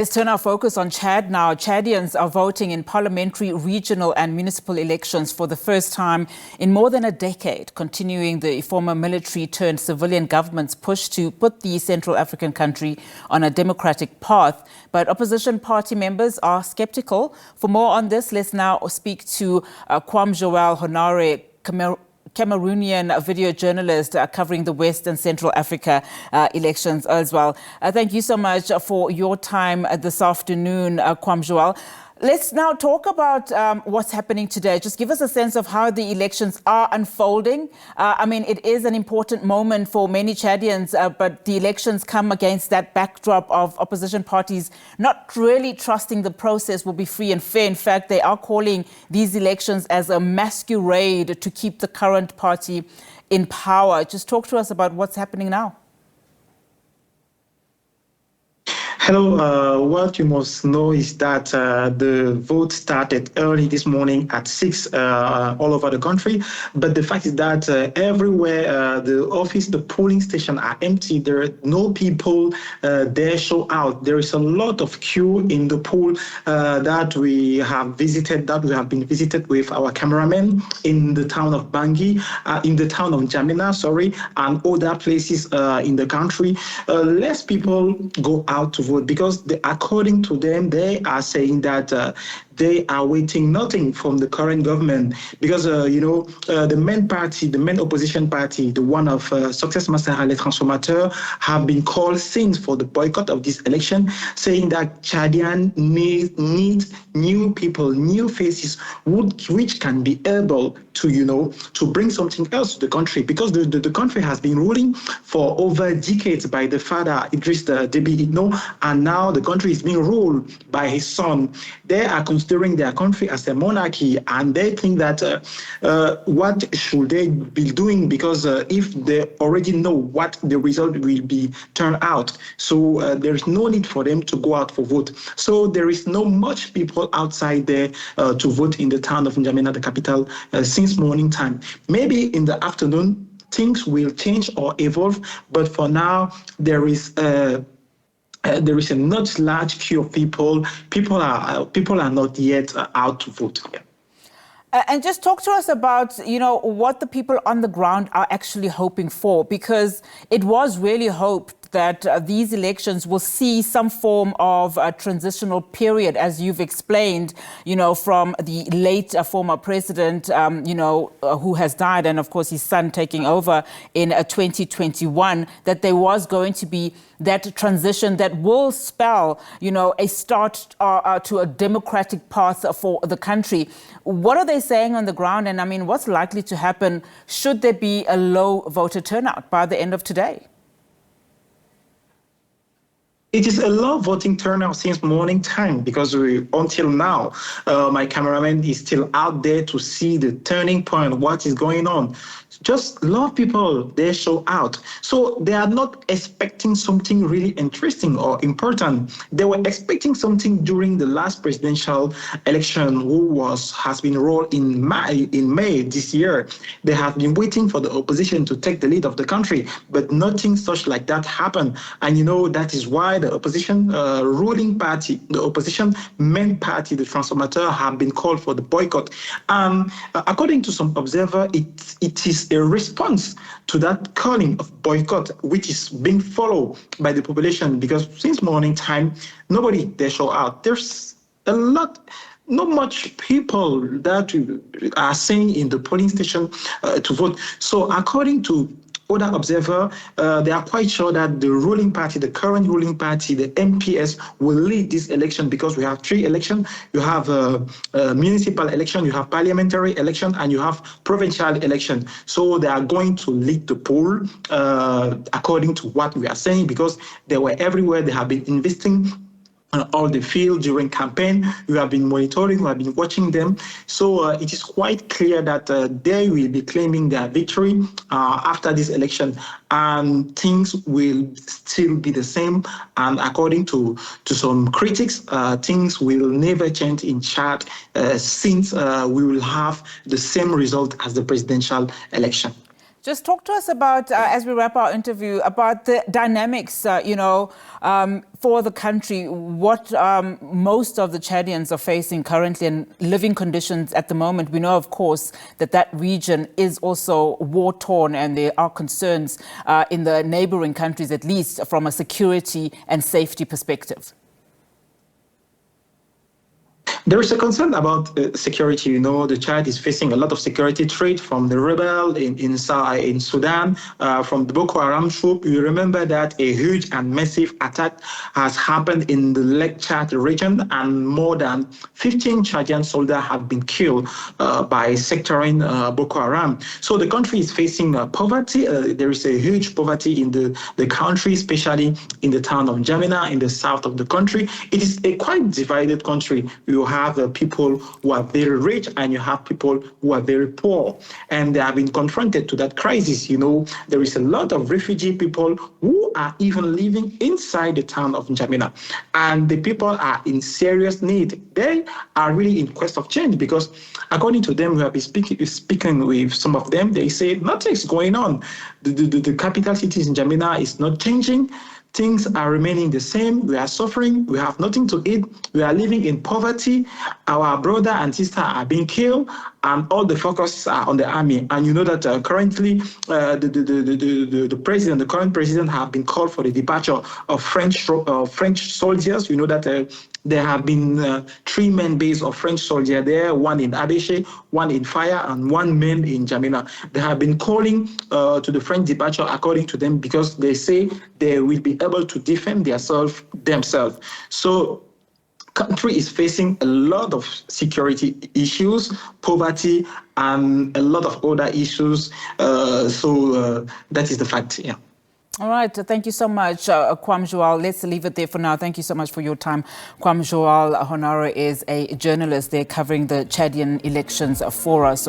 Let's turn our focus on Chad now. Chadians are voting in parliamentary, regional and municipal elections for the first time in more than a decade, continuing the former military-turned-civilian government's push to put the Central African country on a democratic path. But opposition party members are skeptical. For more on this, let's now speak to Kouam Joel Honore, Cameroonian video journalist covering the West and Central Africa elections as well. Thank you so much for your time this afternoon, Kouam Joel. Let's now talk about what's happening today. Just give us a sense of how the elections are unfolding. I mean, it is an important moment for many Chadians, but the elections come against that backdrop of opposition parties not really trusting the process will be free and fair. In fact, they are calling these elections as a masquerade to keep the current party in power. Just talk to us about what's happening now. Hello, what you must know is that the vote started early this morning at 6 all over the country. But the fact is that everywhere the polling station are empty. There are no people there show out. There is a lot of queue in the poll that we have been visited with our cameramen in the town of Bangui, in the town of N'Djamena, and other places in the country. Less people go out to vote because according to them, they are saying that they are waiting nothing from the current government because, the main opposition party, the one of Success Master Les Transformateurs, have been called since for the boycott of this election, saying that Chadian needs new people, new faces, which can be able to bring something else to the country, because the country has been ruling for over decades by the father Idriss Déby Itno, and now the country is being ruled by his son. They are considering their country as a monarchy, and they think that what should they be doing, because if they already know what the result will be turned out, so there is no need for them to go out for vote. So there is not much people outside there to vote in the town of N'Djamena, the capital, since morning time. Maybe in the afternoon things will change or evolve, but for now there is a not large queue of people. People are not yet out to vote. Yeah. And just talk to us about, what the people on the ground are actually hoping for, because it was really hoped that these elections will see some form of a transitional period, as you've explained, from the late former president, who has died, and of course his son taking over in 2021, that there was going to be that transition that will spell, a start to a democratic path for the country. What are they saying on the ground? And I mean, what's likely to happen should there be a low voter turnout by the end of today? It is a low voting turnout since morning time, because until now, my cameraman is still out there to see the turning point, what is going on. Just a lot of people, they show out. So they are not expecting something really interesting or important. They were expecting something during the last presidential election, has been rolled in May this year. They have been waiting for the opposition to take the lead of the country, but nothing such like that happened. And that is why the opposition ruling party, the opposition main party, the Transformateur, have been called for the boycott. According to some observers, it is a response to that calling of boycott, which is being followed by the population, because since morning time, nobody they show out. There's not much people that are saying in the polling station to vote. So according to other observers, they are quite sure that the ruling party, the current ruling party, the MPS, will lead this election, because we have 3 elections. You have a municipal election, you have parliamentary election, and you have provincial election. So they are going to lead the poll, according to what we are saying, because they were everywhere. They have been investing all the field during campaign. We have been monitoring, we have been watching them. So it is quite clear that they will be claiming their victory after this election, and things will still be the same. And according to some critics, things will never change in Chad since we will have the same result as the presidential election. Just talk to us about, as we wrap our interview, about the dynamics, for the country, what most of the Chadians are facing currently and living conditions at the moment. We know, of course, that region is also war-torn and there are concerns in the neighboring countries, at least from a security and safety perspective. There is a concern about security. The Chad is facing a lot of security threat from the rebel in Sudan, from the Boko Haram troop. You remember that a huge and massive attack has happened in the Lake Chad region, and more than 15 Chadian soldiers have been killed by sectarian Boko Haram. So the country is facing poverty. There is a huge poverty in the country, especially in the town of N'Djamena, in the south of the country. It is a quite divided country. You have people who are very rich and you have people who are very poor, and they have been confronted to that crisis. There is a lot of refugee people who are even living inside the town of N'Djamena, and the people are in serious need. They are really in quest of change because, according to them, we have been speaking with some of them. They say nothing's going on. The capital city in N'Djamena is not changing. Things are remaining the same. We are suffering. We have nothing to eat. We are living in poverty. Our brother and sister are being killed, and all the focus are on the army. And you know that currently the president, the current president, have been called for the departure of French soldiers. You know that there have been 3 main bases of French soldiers there, one in Abéché, one in Faya, and one main in N'Djamena. They have been calling to the French departure, according to them, because they say they will be able to defend themselves. So country is facing a lot of security issues, poverty, and a lot of other issues. So that is the fact, yeah. All right. Thank you so much, Kouam Joel. Let's leave it there for now. Thank you so much for your time. Kouam Joel Honore is a journalist there covering the Chadian elections for us.